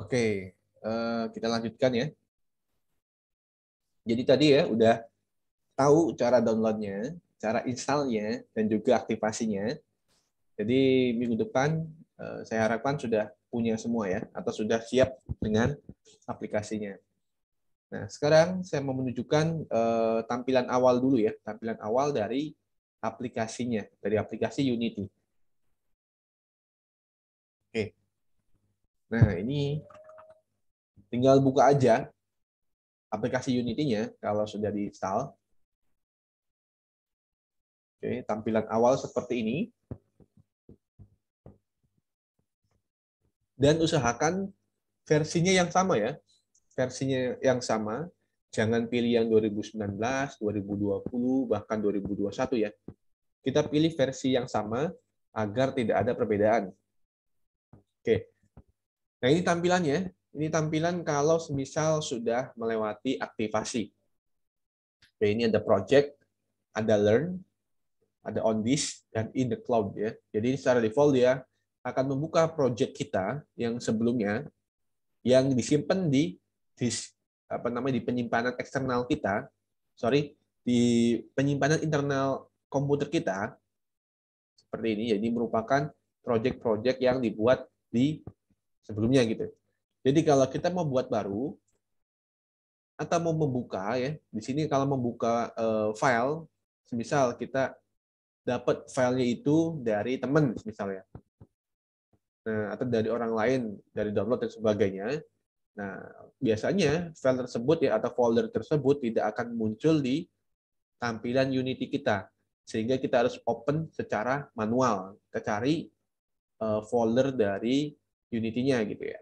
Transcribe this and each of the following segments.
Oke, kita lanjutkan ya. Jadi tadi ya udah tahu cara downloadnya, cara installnya, dan juga aktivasinya. Jadi minggu depan saya harapkan sudah punya semua ya, atau sudah siap dengan aplikasinya. Nah, sekarang saya mau menunjukkan tampilan awal dulu ya, tampilan awal dari aplikasinya, dari aplikasi Unity. Oke, nah ini tinggal buka aja aplikasi Unity-nya kalau sudah diinstal. Oke, tampilan awal seperti ini. Dan usahakan versinya yang sama ya. Versinya yang sama. Jangan pilih yang 2019, 2020, bahkan 2021 ya. Kita pilih versi yang sama agar tidak ada perbedaan. Oke. Nah, ini tampilannya. Ini tampilan kalau semisal sudah melewati aktivasi. Oke, ini ada project, ada learn, ada on disk, dan in the cloud ya. Jadi secara default dia akan membuka project kita yang sebelumnya yang disimpan di di penyimpanan eksternal kita, di penyimpanan internal komputer kita seperti ini. Jadi merupakan project-project yang dibuat di sebelumnya gitu. Jadi kalau kita mau buat baru atau mau membuka ya, di sini kalau membuka file, misal kita dapat filenya itu dari teman misalnya, nah, atau dari orang lain, dari download dan sebagainya. Nah, biasanya file tersebut ya atau folder tersebut tidak akan muncul di tampilan Unity kita. Sehingga kita harus open secara manual. Kita cari folder dari Unity-nya gitu ya.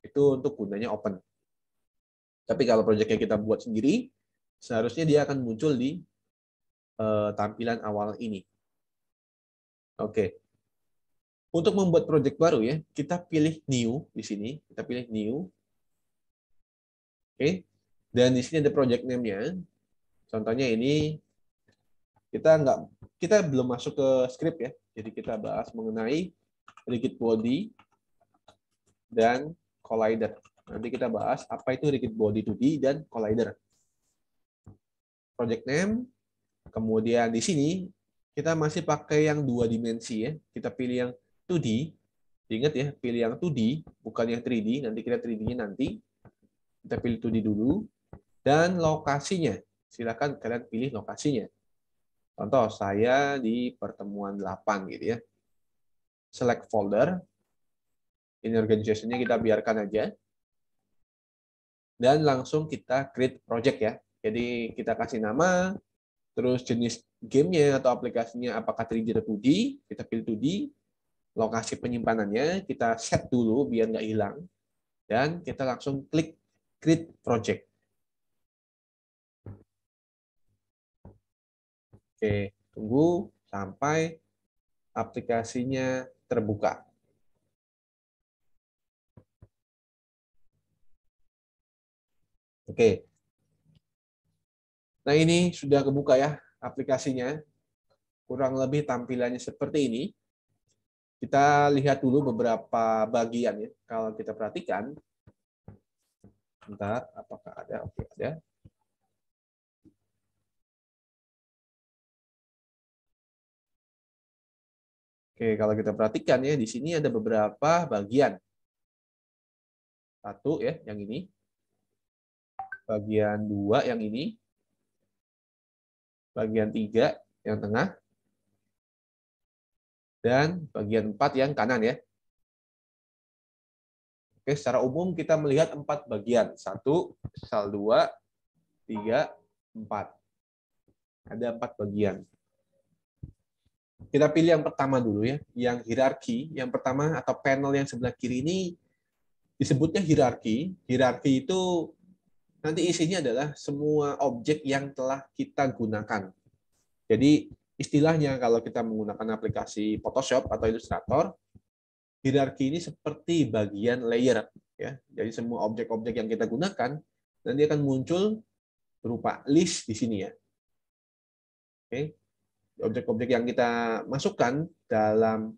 Itu untuk gunanya open. Tapi kalau proyeknya kita buat sendiri, seharusnya dia akan muncul di tampilan awal ini. Oke. Untuk membuat project baru ya, kita pilih new di sini. Kita pilih new. Oke. Dan di sini ada project name-nya. Contohnya ini kita belum masuk ke script ya. Jadi kita bahas mengenai rigid body dan collider. Nanti kita bahas apa itu rigid body 2D dan collider. Project name, kemudian di sini kita masih pakai yang 2 dimensi ya. Kita pilih yang 2D. Ingat ya, pilih yang 2D, bukan yang 3D. Nanti kita 3D-nya nanti. Kita pilih 2D dulu. Dan lokasinya. Silakan kalian pilih lokasinya. Contoh, saya di pertemuan 8 gitu ya. Select folder. Ini organization-nya kita biarkan aja. Dan langsung kita create project ya. Jadi kita kasih nama, terus jenis gamenya atau aplikasinya apakah 3D atau 2D, kita pilih 2D, lokasi penyimpanannya kita set dulu biar nggak hilang, dan kita langsung klik create project. Oke, tunggu sampai aplikasinya terbuka. Oke. Nah, ini sudah kebuka ya aplikasinya. Kurang lebih tampilannya seperti ini. Kita lihat dulu beberapa bagian ya. Kalau kita perhatikan, bentar, apakah ada? Oke, ada. Oke, kalau kita perhatikan ya, di sini ada beberapa bagian. Satu ya, yang ini. Bagian dua yang ini. Bagian tiga yang tengah. Dan bagian 4 yang kanan ya. Oke, secara umum kita melihat 4 bagian. 1, sel 2, 3, 4. Ada 4 bagian. Kita pilih yang pertama dulu ya, yang hierarki. Yang pertama atau panel yang sebelah kiri ini disebutnya hierarki. Hierarki itu nanti isinya adalah semua objek yang telah kita gunakan. Jadi istilahnya kalau kita menggunakan aplikasi Photoshop atau Illustrator, hierarki ini seperti bagian layer ya. Jadi semua objek-objek yang kita gunakan nanti akan muncul berupa list di sini ya. Oke. Objek-objek yang kita masukkan dalam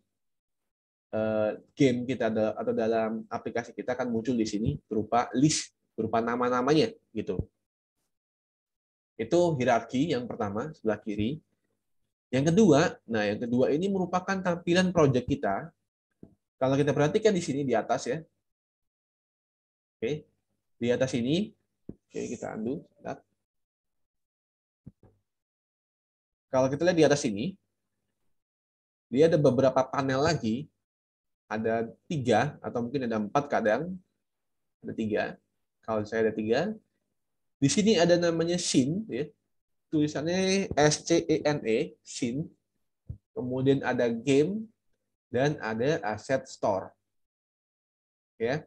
game kita atau dalam aplikasi kita akan muncul di sini berupa list, berupa nama-namanya gitu. Itu hierarki yang pertama sebelah kiri. Yang kedua ini merupakan tampilan project kita. Kalau kita perhatikan di sini di atas ya. Oke. Di atas ini, oke kita undo. Kalau kita lihat di atas ini, dia ada beberapa panel lagi, ada 3 atau mungkin ada 4 kadang, ada 3. Kalau saya ada 3, di sini ada namanya scene, ya. Tulisannya SCENE, scene. Kemudian ada game dan ada asset store. Ya,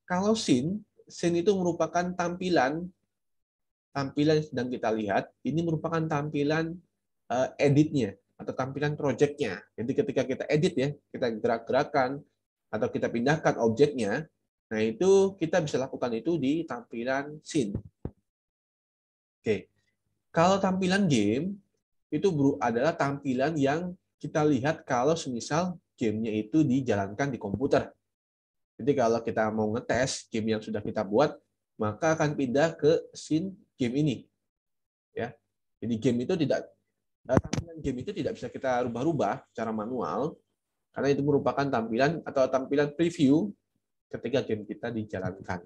kalau scene itu merupakan tampilan yang sedang kita lihat. Ini merupakan tampilan editnya atau tampilan projectnya. Jadi ketika kita edit ya, kita gerak-gerakan atau kita pindahkan objeknya, nah itu kita bisa lakukan itu di tampilan scene. Oke, kalau tampilan game itu adalah tampilan yang kita lihat kalau semisal gamenya itu dijalankan di komputer. Jadi kalau kita mau ngetes game yang sudah kita buat, maka akan pindah ke scene game ini. Ya, jadi tampilan game itu tidak bisa kita rubah-rubah secara manual, karena itu merupakan tampilan preview ketika game kita dijalankan.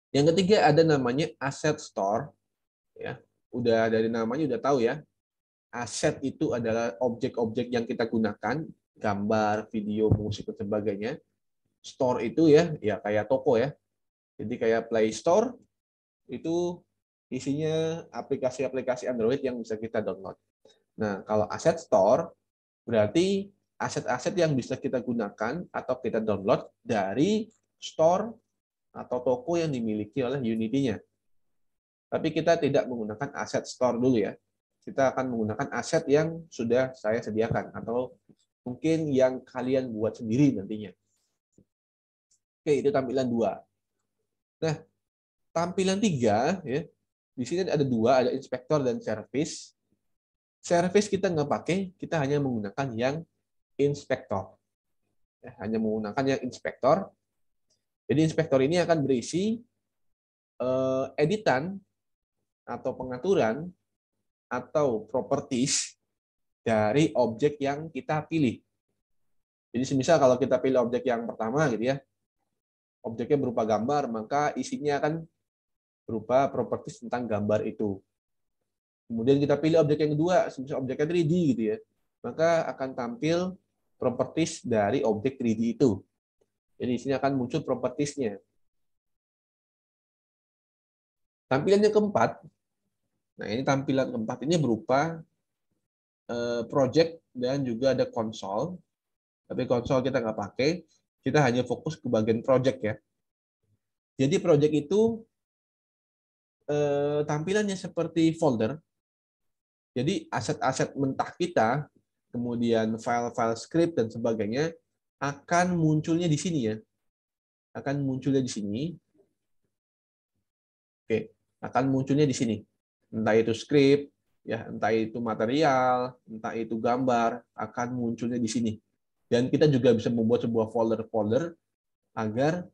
Yang ketiga ada namanya asset store. Ya, udah dari namanya udah tahu ya. Aset itu adalah objek-objek yang kita gunakan, gambar, video, musik dan sebagainya. Store itu ya kayak toko ya. Jadi kayak Play Store itu isinya aplikasi-aplikasi Android yang bisa kita download. Nah, kalau asset store berarti aset-aset yang bisa kita gunakan atau kita download dari store atau toko yang dimiliki oleh Unity-nya. Tapi kita tidak menggunakan aset store dulu ya. Kita akan menggunakan aset yang sudah saya sediakan atau mungkin yang kalian buat sendiri nantinya. Oke, itu tampilan 2. Nah, tampilan 3 ya. Di sini ada 2, ada inspektor dan service. Service kita nggak pakai, kita hanya menggunakan yang inspektor. Ya, hanya menggunakan yang inspektor. Jadi inspektor ini akan berisi editan atau pengaturan atau properties dari objek yang kita pilih. Jadi semisal kalau kita pilih objek yang pertama gitu ya, objeknya berupa gambar, maka isinya akan berupa properties tentang gambar itu. Kemudian kita pilih objek yang kedua, semisal objeknya 3D gitu ya, maka akan tampil properties dari objek 3D itu. Jadi di sini akan muncul propertiesnya. Tampilan yang keempat, nah ini tampilan keempat ini berupa project dan juga ada konsol. Tapi konsol kita nggak pakai, kita hanya fokus ke bagian project ya. Jadi project itu tampilannya seperti folder. Jadi aset-aset mentah kita, kemudian file-file script dan sebagainya akan munculnya di sini ya. Akan munculnya di sini. Oke, akan munculnya di sini. Entah itu script, ya, entah itu material, entah itu gambar, akan munculnya di sini. Dan kita juga bisa membuat sebuah folder-folder agar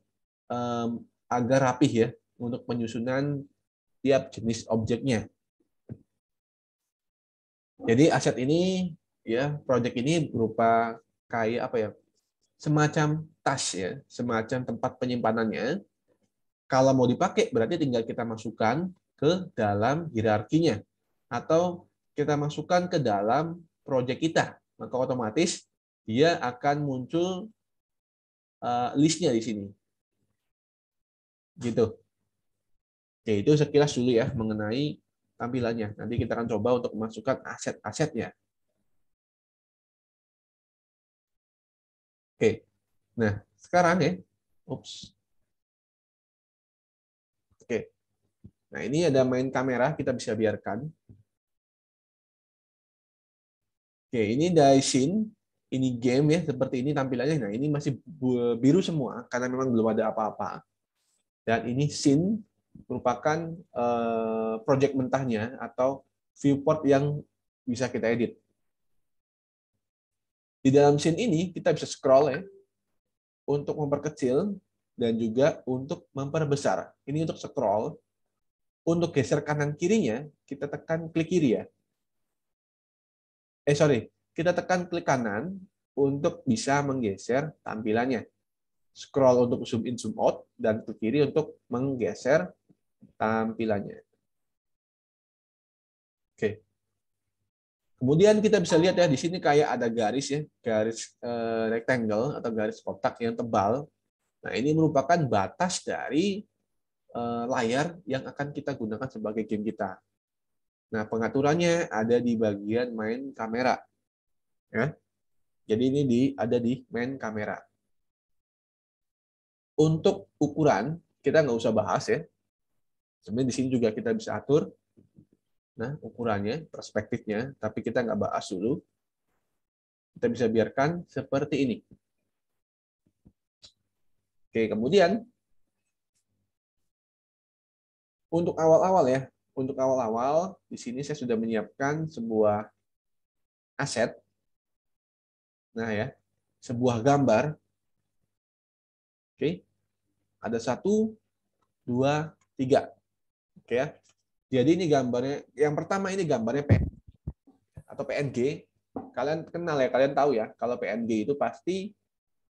agar rapih ya untuk penyusunan tiap jenis objeknya. Jadi aset ini ya, project ini berupa kayak apa ya? Semacam tas ya, semacam tempat penyimpanannya. Kalau mau dipakai berarti tinggal kita masukkan ke dalam hierarkinya atau kita masukkan ke dalam project kita. Maka otomatis dia akan muncul listnya di sini. Gitu. Oke, itu sekilas dulu ya mengenai tampilannya. Nanti kita akan coba untuk memasukkan aset-asetnya. Oke, nah sekarang ya, Oke, nah ini ada main kamera, kita bisa biarkan. Oke, ini dari scene, ini game ya, seperti ini tampilannya. Nah ini masih biru semua, karena memang belum ada apa-apa. Dan ini scene merupakan project mentahnya atau viewport yang bisa kita edit. Di dalam scene ini kita bisa scroll ya untuk memperkecil dan juga untuk memperbesar. Ini untuk scroll. Untuk geser kanan kirinya kita tekan klik kiri ya. Kita tekan klik kanan untuk bisa menggeser tampilannya. Scroll untuk zoom in, zoom out, dan klik kiri untuk menggeser tampilannya. Oke. Kemudian kita bisa lihat ya, di sini kayak ada garis ya, garis rectangle atau garis kotak yang tebal. Nah, ini merupakan batas dari layar yang akan kita gunakan sebagai game kita. Nah, pengaturannya ada di bagian main kamera. Ya. Jadi ini ada di main kamera. Untuk ukuran, kita nggak usah bahas ya. Sebenarnya di sini juga kita bisa atur. Nah, ukurannya, perspektifnya, tapi kita nggak bahas dulu. Kita bisa biarkan seperti ini. Oke, kemudian untuk awal-awal ya, untuk awal-awal di sini saya sudah menyiapkan sebuah aset. Nah ya, sebuah gambar. Oke, ada 1, 2, 3. Oke ya. Jadi ini gambarnya. Yang pertama ini gambarnya PNG atau PNG. Kalian kenal ya, kalian tahu ya. Kalau PNG itu pasti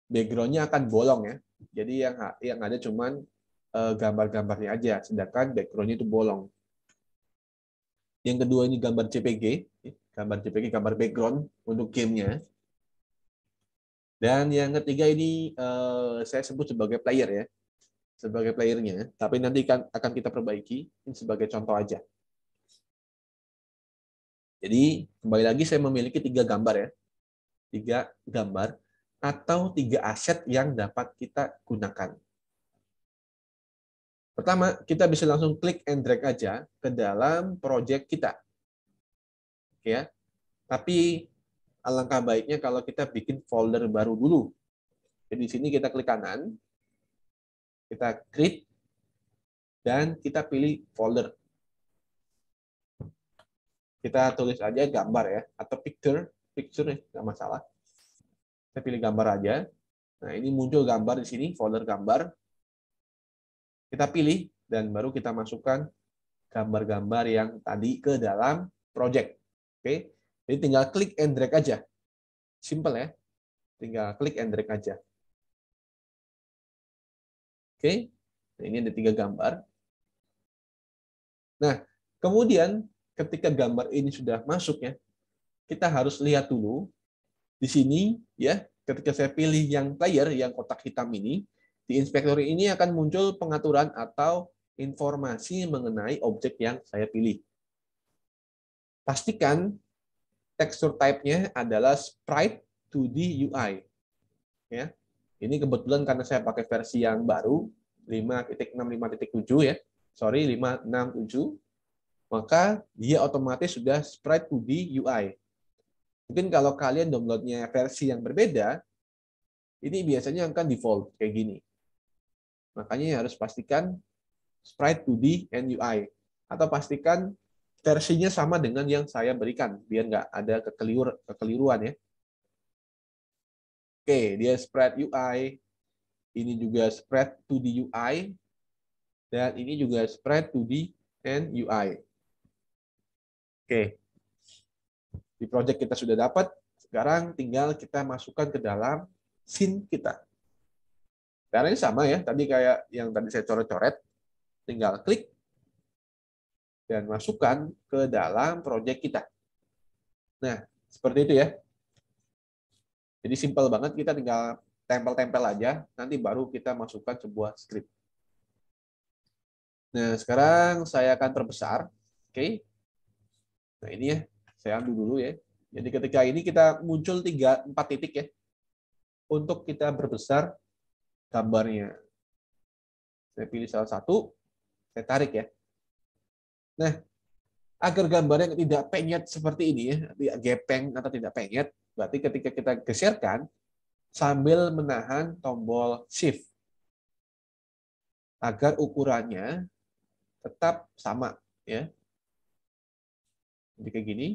background-nya akan bolong ya. Jadi yang ada cuman gambar-gambarnya aja, sedangkan background-nya itu bolong. Yang kedua ini gambar JPG, gambar background untuk gamenya. Dan yang ketiga ini saya sebut sebagai player ya, sebagai playernya. Tapi nanti akan kita perbaiki ini sebagai contoh aja. Jadi kembali lagi saya memiliki 3 gambar ya, 3 gambar atau 3 aset yang dapat kita gunakan. Pertama, kita bisa langsung klik and drag aja ke dalam project kita. Ya. Tapi alangkah baiknya kalau kita bikin folder baru dulu. Jadi di sini kita klik kanan, kita create, dan kita pilih folder. Kita tulis aja gambar ya, atau picture nggak masalah. Saya pilih gambar aja. Nah, ini muncul gambar di sini, folder gambar. Kita pilih, dan baru kita masukkan gambar-gambar yang tadi ke dalam project. Oke, jadi tinggal klik and drag aja. Simple ya, tinggal klik and drag aja. Oke, nah, ini ada 3 gambar. Nah, kemudian ketika gambar ini sudah masuk ya, kita harus lihat dulu di sini ya, ketika saya pilih yang player yang kotak hitam ini, di inspektor ini akan muncul pengaturan atau informasi mengenai objek yang saya pilih. Pastikan tekstur type-nya adalah Sprite 2D UI. Ya. Ini kebetulan karena saya pakai versi yang baru 5.6, 5.7 ya. Sorry, 5.6.7. Maka dia otomatis sudah Sprite 2D UI. Mungkin kalau kalian downloadnya versi yang berbeda, ini biasanya akan default kayak gini. Makanya harus pastikan Sprite 2D and UI. Atau pastikan versinya sama dengan yang saya berikan, biar nggak ada kekeliruan ya. Oke, dia Sprite UI. Ini juga Sprite 2D UI. Dan ini juga Sprite 2D and UI. Oke. Di project kita sudah dapat. Sekarang tinggal kita masukkan ke dalam scene kita. Karena ini sama ya, tadi kayak yang tadi saya coret-coret. Tinggal klik dan masukkan ke dalam project kita. Nah, seperti itu ya. Jadi simpel banget, kita tinggal tempel-tempel aja, nanti baru kita masukkan sebuah script. Nah, sekarang saya akan perbesar. Oke. Nah, ini ya, saya ambil dulu ya. Jadi ketika ini kita muncul 4 titik ya. Untuk kita berbesar gambarnya. Saya pilih salah satu, saya tarik ya. Nah, agar gambarnya tidak penyet seperti ini ya, tidak gepeng atau tidak penyet, berarti ketika kita geserkan sambil menahan tombol shift agar ukurannya tetap sama ya. Jadi kayak gini.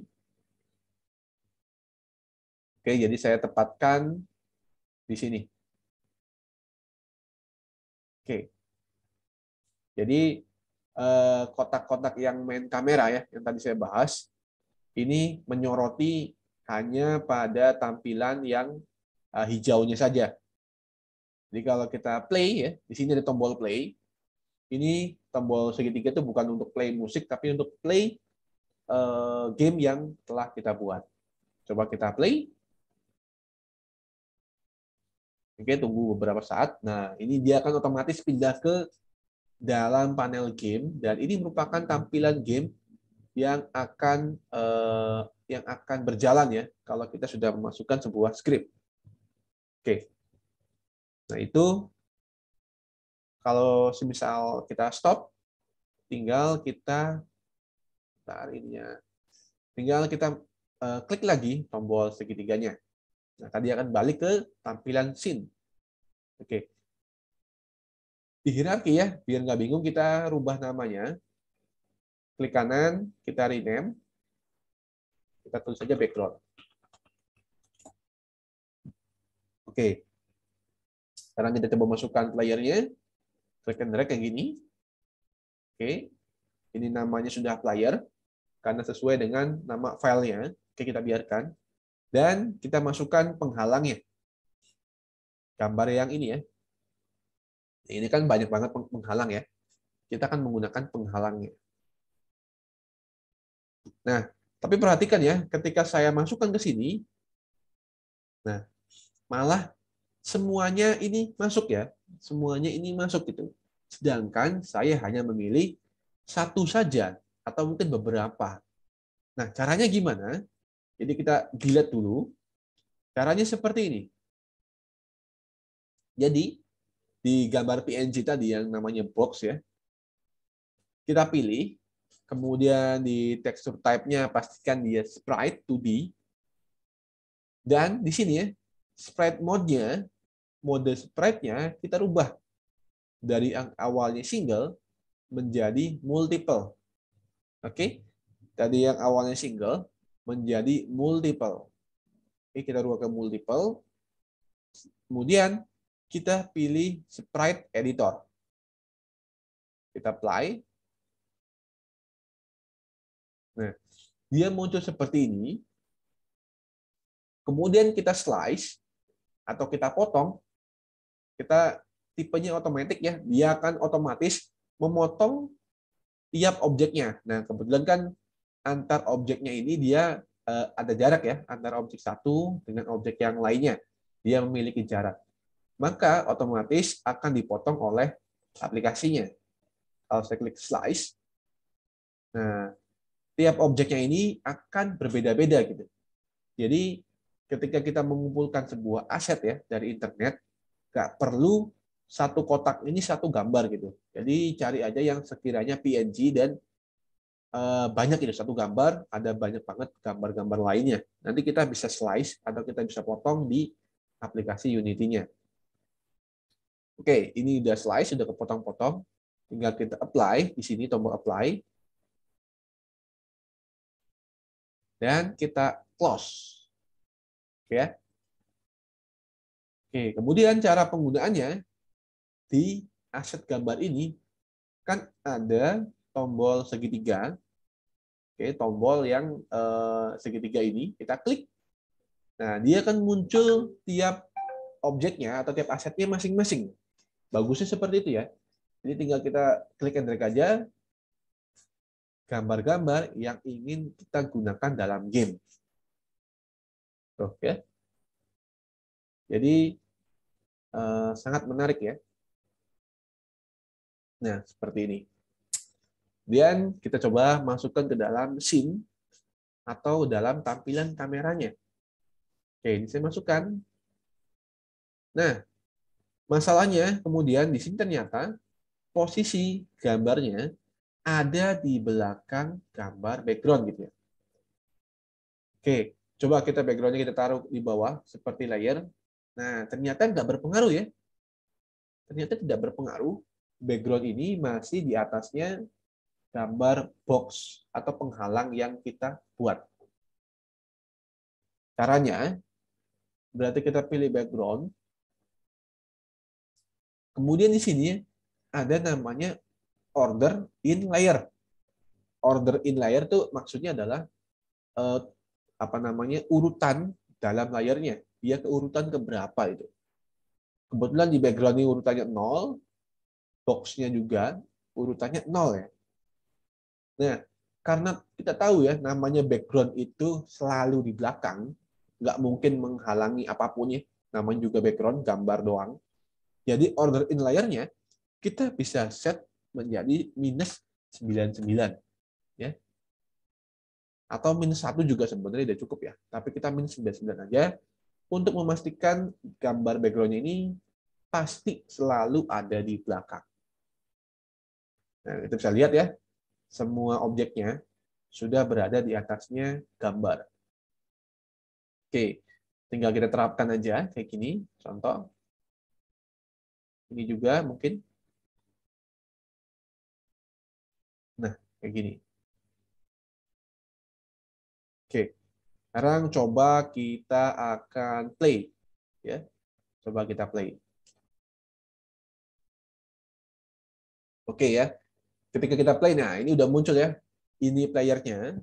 Oke, jadi saya tepatkan di sini. Oke, jadi kotak-kotak yang main kamera ya, yang tadi saya bahas, ini menyoroti hanya pada tampilan yang hijaunya saja. Jadi kalau kita play ya, di sini ada tombol play. Ini tombol segitiga itu bukan untuk play musik, tapi untuk play game yang telah kita buat. Coba kita play. Oke, tunggu beberapa saat. Nah, ini dia akan otomatis pindah ke dalam panel game, dan ini merupakan tampilan game yang akan berjalan ya kalau kita sudah memasukkan sebuah script. Oke. Nah, itu kalau semisal kita stop, tinggal kita tinggal kita klik lagi tombol segitiganya. Nah, tadi akan balik ke tampilan scene. Oke. Di hierarki ya, biar nggak bingung kita rubah namanya. Klik kanan, kita rename. Kita tulis saja background. Oke. Sekarang kita coba masukkan playernya. Klik and drag kayak gini. Oke. Ini namanya sudah player karena sesuai dengan nama filenya. Oke, kita biarkan. Dan kita masukkan penghalangnya. Gambar yang ini ya. Ini kan banyak banget penghalang ya. Kita akan menggunakan penghalangnya. Nah, tapi perhatikan ya, ketika saya masukkan ke sini, nah, malah semuanya ini masuk ya. Semuanya ini masuk gitu. Sedangkan saya hanya memilih satu saja atau mungkin beberapa. Nah, caranya gimana? Jadi kita dilihat dulu. Caranya seperti ini. Jadi di gambar PNG tadi yang namanya box ya, kita pilih, kemudian di tekstur type-nya pastikan dia sprite 2D, dan di sini ya, sprite mode-nya, mode sprite-nya kita rubah dari yang awalnya single menjadi multiple. Oke? Tadi yang awalnya single menjadi multiple. Oke, kita rubah ke multiple. Kemudian kita pilih sprite editor. Kita apply. Nah, dia muncul seperti ini. Kemudian kita slice atau kita potong. Kita tipenya otomatis ya, dia akan otomatis memotong tiap objeknya. Nah, kebetulan kan antar objeknya ini dia ada jarak ya, antara objek satu dengan objek yang lainnya. Dia memiliki jarak. Maka otomatis akan dipotong oleh aplikasinya. Kalau saya klik slice, nah, tiap objeknya ini akan berbeda-beda gitu. Jadi ketika kita mengumpulkan sebuah aset ya dari internet, nggak perlu satu kotak ini satu gambar gitu. Jadi cari aja yang sekiranya PNG dan banyak itu satu gambar, ada banyak banget gambar-gambar lainnya. Nanti kita bisa slice atau kita bisa potong di aplikasi Unity-nya. Oke, ini udah slice, sudah kepotong-potong. Tinggal kita apply, di sini tombol apply. Dan kita close. Oke ya. Oke, kemudian cara penggunaannya di aset gambar ini kan ada tombol segitiga. Oke, tombol yang segitiga ini kita klik. Nah, dia akan muncul tiap objeknya atau tiap asetnya masing-masing. Bagusnya seperti itu ya. Jadi tinggal kita klik and drag aja gambar-gambar yang ingin kita gunakan dalam game. Oke. Jadi sangat menarik ya. Nah, seperti ini. Kemudian kita coba masukkan ke dalam scene atau dalam tampilan kameranya. Oke, ini saya masukkan. Nah, masalahnya kemudian di sini ternyata posisi gambarnya ada di belakang gambar background gitu ya. Oke, coba kita backgroundnya kita taruh di bawah seperti layer. Nah, ternyata nggak berpengaruh ya. Ternyata tidak berpengaruh. Background ini masih di atasnya gambar box atau penghalang yang kita buat. Caranya, berarti kita pilih background. Kemudian di sini ada namanya order in layer. Order in layer itu maksudnya adalah urutan dalam layernya. Dia keurutan keberapa itu. Kebetulan di background ini urutannya 0, box-nya juga urutannya 0 ya. Nah, karena kita tahu ya, namanya background itu selalu di belakang, nggak mungkin menghalangi apapun ya. Namanya juga background, gambar doang. Jadi order in layer-nya kita bisa set menjadi -99 ya. Atau -1 juga sebenarnya udah cukup ya. Tapi kita -99 aja untuk memastikan gambar background-nya ini pasti selalu ada di belakang. Nah, kita bisa lihat ya, semua objeknya sudah berada di atasnya gambar. Oke, tinggal kita terapkan aja kayak gini. Contoh, ini juga mungkin. Nah, kayak gini. Oke, sekarang coba kita akan play. Ya, coba kita play. Oke ya, ketika kita play, nah ini udah muncul ya. Ini playernya,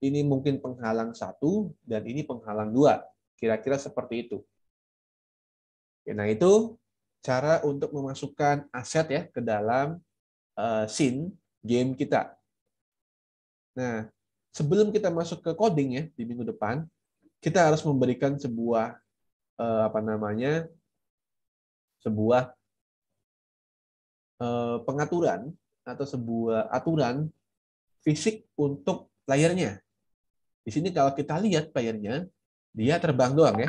ini mungkin penghalang 1, dan ini penghalang 2. Kira-kira seperti itu. Oke, nah itu cara untuk memasukkan aset ya ke dalam scene game kita. Nah, sebelum kita masuk ke coding ya di minggu depan, kita harus memberikan sebuah sebuah pengaturan atau sebuah aturan fisik untuk playernya. Di sini kalau kita lihat playernya, dia terbang doang ya.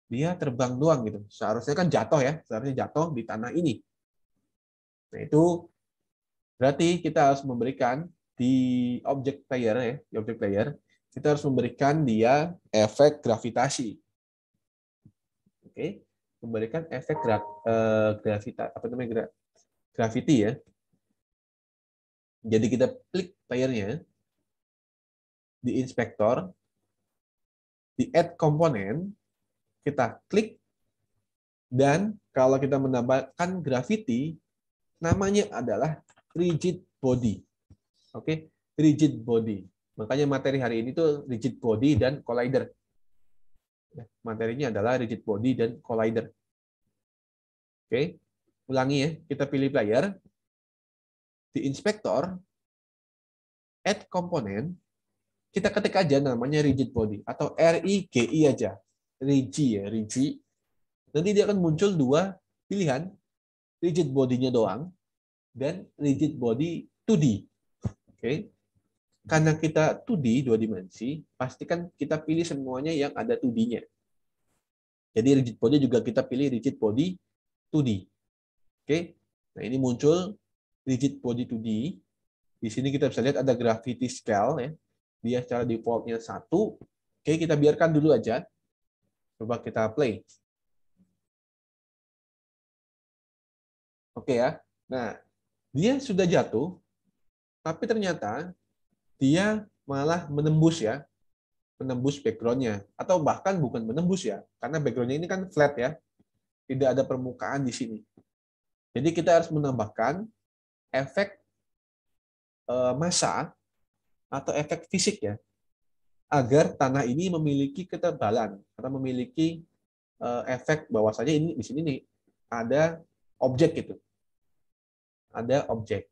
Dia terbang doang gitu. Seharusnya kan jatuh ya, seharusnya jatuh di tanah ini. Nah, itu berarti kita harus memberikan di objek player ya, di objek player, kita harus memberikan dia efek gravitasi. Oke, memberikan efek gravity ya. Jadi kita klik layernya di inspektor, di add komponen, kita klik, dan kalau kita menambahkan gravity, namanya adalah rigid body. Oke, rigid body. Makanya materi hari ini tuh rigid body dan collider. Materinya adalah rigid body dan collider. Oke, ulangi ya, kita pilih player, di inspektor, add komponen, kita ketik aja namanya rigid body atau RIGI aja. Rigi ya, Rigi. Nanti dia akan muncul dua pilihan, rigid body-nya doang dan rigid body 2D. Oke. Karena kita 2D, 2 dimensi, pastikan kita pilih semuanya yang ada 2D-nya. Jadi rigid body juga kita pilih rigid body 2D. Oke. Nah, ini muncul rigid body 2D. Di sini kita bisa lihat ada gravity scale ya. Dia secara default-nya 1. Oke, kita biarkan dulu aja. Coba kita play. Oke ya. Nah, dia sudah jatuh, tapi ternyata dia malah menembus ya. Menembus background-nya. Atau bahkan bukan menembus ya. Karena background-nya ini kan flat ya. Tidak ada permukaan di sini. Jadi kita harus menambahkan efek massa atau efek fisik ya. Agar tanah ini memiliki ketebalan atau memiliki efek bahwasanya ini di sini nih ada objek gitu. Ada objek.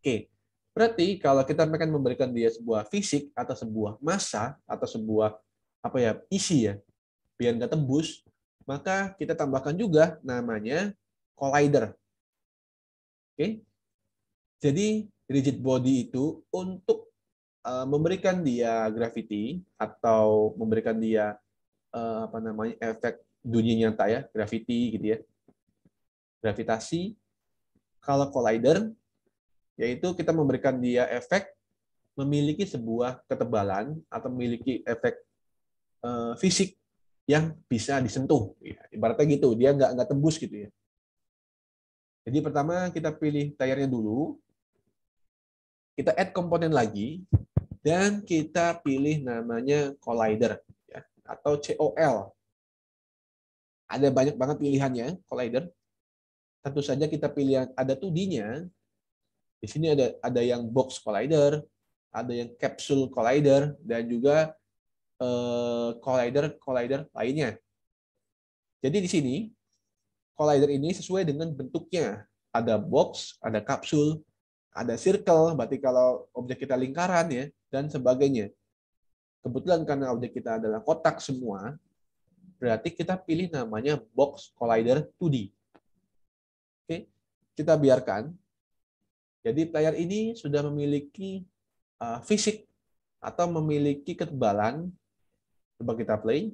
Oke. Berarti kalau kita akan memberikan dia sebuah fisik atau sebuah massa atau sebuah isi ya, biar nggak tembus, maka kita tambahkan juga namanya collider. Oke. Jadi rigid body itu untuk memberikan dia gravity atau memberikan dia efek dunia nyata ya, gravity gitu ya, gravitasi. Kalau collider yaitu kita memberikan dia efek memiliki sebuah ketebalan atau memiliki efek fisik yang bisa disentuh ya. Ibaratnya gitu, dia nggak tembus gitu ya. Jadi pertama kita pilih layarnya dulu, kita add komponen lagi, dan kita pilih namanya collider ya, atau COL. Ada banyak banget pilihannya collider. Tentu saja kita pilih yang ada 2D-nya. Di sini ada yang box collider, ada yang capsule collider, dan juga collider lainnya. Jadi di sini collider ini sesuai dengan bentuknya. Ada box, ada kapsul, ada circle, berarti kalau objek kita lingkaran ya, dan sebagainya. Kebetulan karena objek kita adalah kotak semua, berarti kita pilih namanya box collider 2D. Oke, kita biarkan. Jadi player ini sudah memiliki fisik atau memiliki ketebalan. Coba kita play.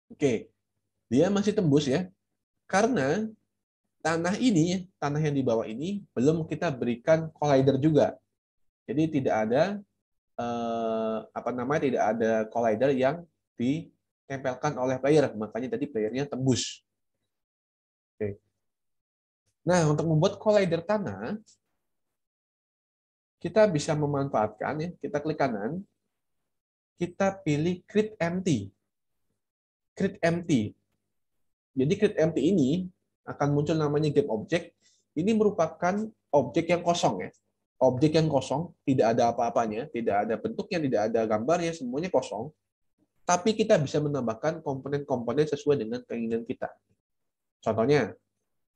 Oke, dia masih tembus ya, karena tanah yang di bawah ini belum kita berikan collider juga. Jadi tidak ada tidak ada collider yang ditempelkan oleh player, makanya tadi playernya tembus. Oke. Nah, untuk membuat collider tanah, kita bisa memanfaatkan ya, kita klik kanan, kita pilih create empty. Create empty. Jadi create empty ini akan muncul namanya game object. Ini merupakan objek yang kosong ya. Objek yang kosong, tidak ada apa-apanya, tidak ada bentuknya, tidak ada gambarnya, semuanya kosong. Tapi kita bisa menambahkan komponen-komponen sesuai dengan keinginan kita. Contohnya,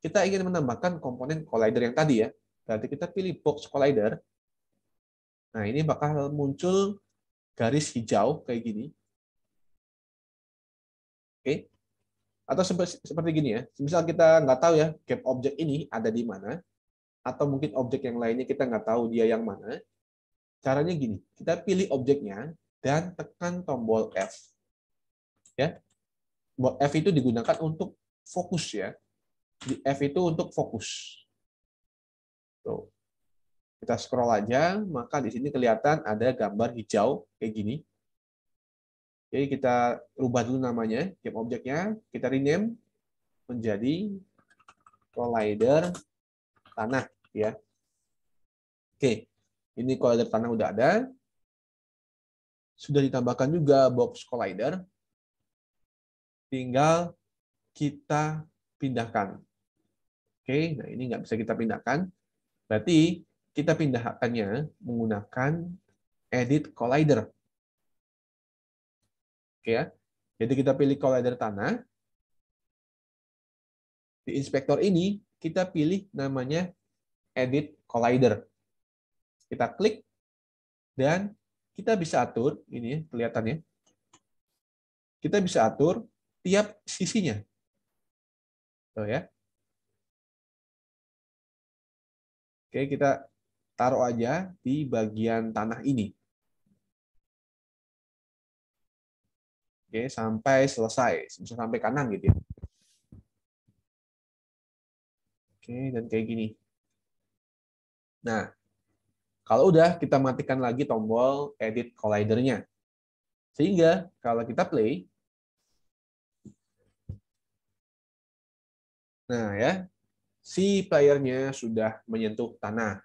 kita ingin menambahkan komponen collider yang tadi ya. Berarti kita pilih box collider. Nah, ini bakal muncul garis hijau kayak gini. Oke. Atau seperti gini ya. Misal kita nggak tahu ya, game objek ini ada di mana, atau mungkin objek yang lainnya kita nggak tahu dia yang mana. Caranya gini, kita pilih objeknya dan tekan tombol F. Ya. Tombol F itu digunakan untuk fokus ya. Di F itu untuk fokus. Tuh. Kita scroll aja, maka di sini kelihatan ada gambar hijau kayak gini. Jadi kita rubah dulu namanya, game objeknya, kita rename menjadi collider tanah ya. Oke. Ini collider tanah udah ada. Sudah ditambahkan juga box collider. Tinggal kita pindahkan. Oke, nah ini nggak bisa kita pindahkan. Berarti kita pindahkannya menggunakan edit collider. Oke ya. Jadi kita pilih collider tanah. Di inspektor ini kita pilih namanya edit collider. Kita klik dan kita bisa atur ini kelihatannya. Kita bisa atur tiap sisinya. Tuh ya. Oke, kita taruh aja di bagian tanah ini. Oke, sampai selesai, bisa sampai kanan gitu ya. Oke, dan kayak gini. Nah, kalau udah kita matikan lagi tombol edit collider-nya. Sehingga kalau kita play, nah ya, si playernya sudah menyentuh tanah.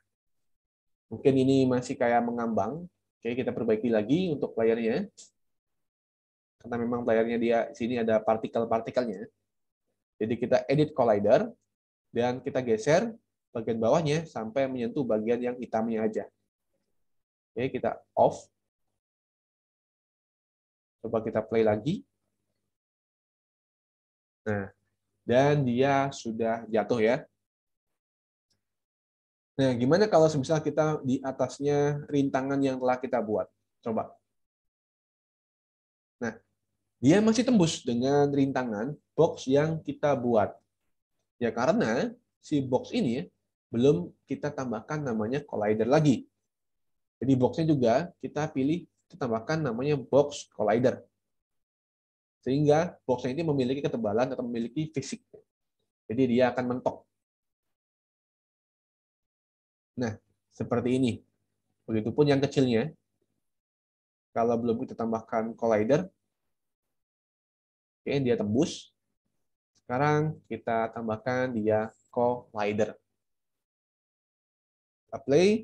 Mungkin ini masih kayak mengambang. Oke, kita perbaiki lagi untuk playernya. Karena memang playernya dia sini ada partikel-partikelnya. Jadi kita edit collider dan kita geser bagian bawahnya sampai menyentuh bagian yang hitamnya aja. Oke, kita off. Coba kita play lagi. Nah, dan dia sudah jatuh ya. Nah, gimana kalau semisal kita di atasnya rintangan yang telah kita buat? Coba. Nah, dia masih tembus dengan rintangan box yang kita buat. Ya karena si box ini belum kita tambahkan namanya collider lagi. Jadi boxnya juga kita pilih, kita tambahkan namanya box collider. Sehingga boxnya ini memiliki ketebalan atau memiliki fisik. Jadi dia akan mentok. Nah, seperti ini. Begitupun yang kecilnya. Kalau belum kita tambahkan collider, oke, dia tembus. Sekarang kita tambahkan dia collider. Kita play.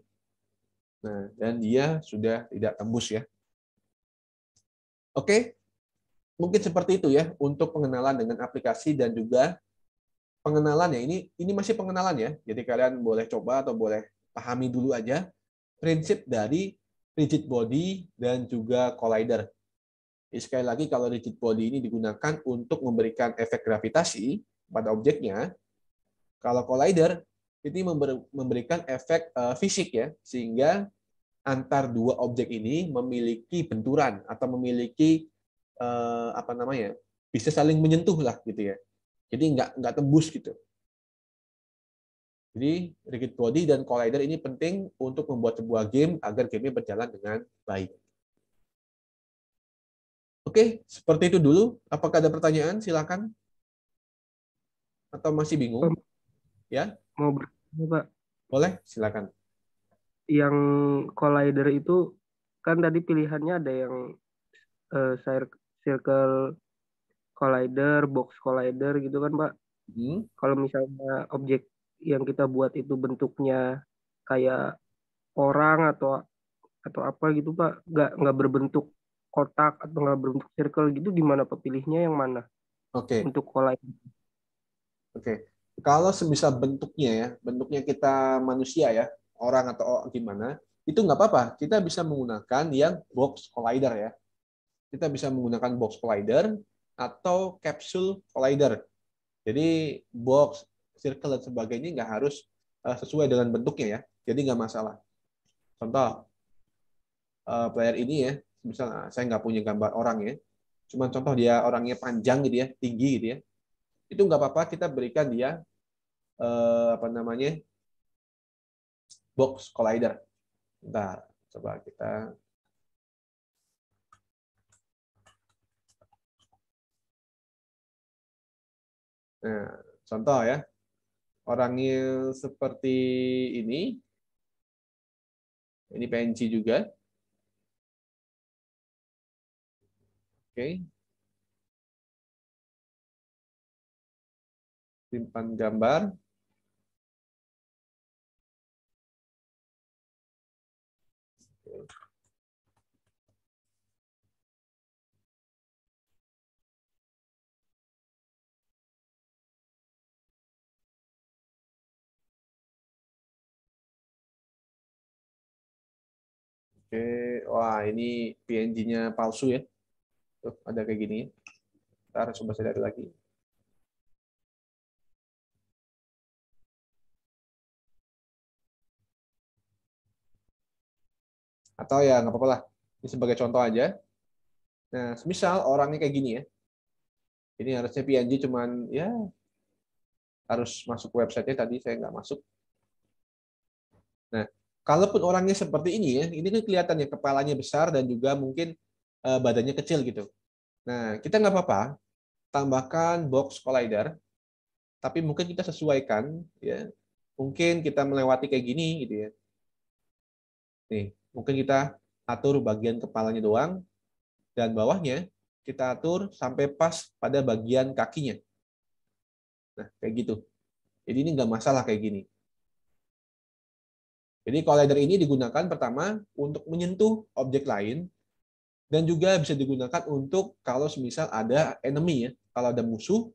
Nah, dan dia sudah tidak tembus ya. Oke, mungkin seperti itu ya untuk pengenalan dengan aplikasi dan juga pengenalan ya. Ini masih pengenalan ya. Jadi kalian boleh coba atau boleh pahami dulu aja prinsip dari rigid body dan juga collider. Jadi sekali lagi kalau rigid body ini digunakan untuk memberikan efek gravitasi pada objeknya, kalau collider ini memberikan efek fisik ya, sehingga antar dua objek ini memiliki benturan atau memiliki apa namanya, bisa saling menyentuh lah gitu ya. Jadi nggak tembus gitu. Jadi rigid body dan collider ini penting untuk membuat sebuah game agar gamenya berjalan dengan baik. Oke, seperti itu dulu. Apakah ada pertanyaan? Silakan. Atau masih bingung? Ya, Mau bertanya, Pak, boleh, silakan. yang collider itu kan tadi pilihannya ada yang circle collider, box collider gitu kan, Pak. Hmm. Kalau misalnya objek yang kita buat itu bentuknya kayak orang atau apa gitu, Pak, nggak berbentuk kotak atau nggak berbentuk circle gitu, gimana Pak pilihnya yang mana Oke, untuk collider? oke. Kalau semisal bentuknya ya, bentuknya kita manusia ya, orang atau gimana, itu nggak apa-apa. Kita bisa menggunakan yang box collider ya. Kita bisa menggunakan box collider atau capsule collider. Jadi box, circle dan sebagainya nggak harus sesuai dengan bentuknya ya. Jadi nggak masalah. Contoh, player ini ya, misalnya saya nggak punya gambar orang ya, cuman contoh dia orangnya panjang gitu ya, tinggi gitu ya, itu nggak apa-apa kita berikan dia apa namanya box collider. Bentar, coba kita. Nah, contoh ya, orangnya seperti ini PNG juga. Oke, simpan gambar. Oke, wah ini PNG-nya palsu ya. Tuh, ada kayak gini. Ntar coba saya lihat lagi. Atau ya nggak apa-apa lah. Ini sebagai contoh aja. Nah, misal orangnya kayak gini ya. Ini harusnya PNG cuman ya harus masuk website-nya tadi saya nggak masuk. Nah, kalaupun orangnya seperti ini ya, ini kan kelihatannya kepalanya besar dan juga mungkin badannya kecil gitu. Nah, kita nggak apa-apa tambahkan box collider, tapi mungkin kita sesuaikan ya. Mungkin kita melewati kayak gini gitu ya. Nih, mungkin kita atur bagian kepalanya doang dan bawahnya kita atur sampai pas pada bagian kakinya. Nah, kayak gitu. Jadi ini nggak masalah kayak gini. Jadi collider ini digunakan pertama untuk menyentuh objek lain dan juga bisa digunakan untuk kalau semisal ada enemy ya, kalau ada musuh,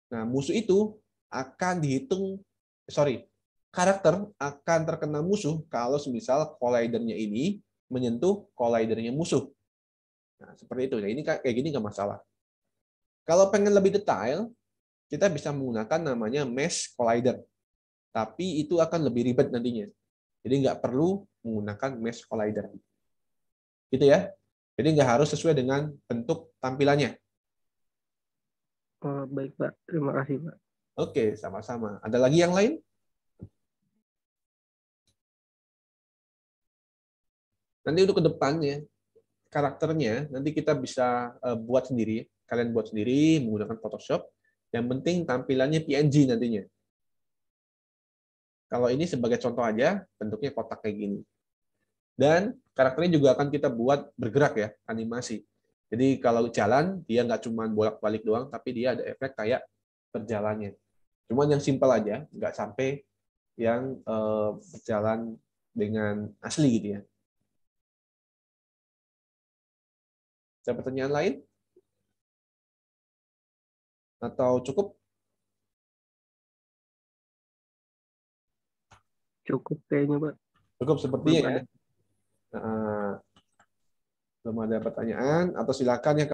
nah musuh itu akan dihitung, sorry, karakter akan terkena musuh kalau semisal collidernya ini menyentuh collidernya musuh. Nah, seperti itu. Nah, ini kayak gini nggak masalah. Kalau pengen lebih detail, kita bisa menggunakan namanya mesh collider. Tapi itu akan lebih ribet nantinya. Jadi nggak perlu menggunakan mesh collider. Gitu ya. Jadi nggak harus sesuai dengan bentuk tampilannya. Oh, baik Pak, terima kasih Pak. Oke, sama-sama. Ada lagi yang lain? Nanti untuk ke depannya, karakternya nanti kita bisa buat sendiri. Kalian buat sendiri menggunakan Photoshop. Yang penting tampilannya PNG nantinya. Kalau ini sebagai contoh aja, bentuknya kotak kayak gini. Dan karakternya juga akan kita buat bergerak ya, animasi. Jadi kalau jalan, dia nggak cuma bolak-balik doang, tapi dia ada efek kayak berjalannya. Cuman yang simpel aja, nggak sampai yang berjalan dengan asli gitu ya. Ada pertanyaan lain? Atau cukup? Cukup kayaknya, Pak. Cukup Belum sepertinya ya. ada. Nah, belum ada pertanyaan atau silakan ya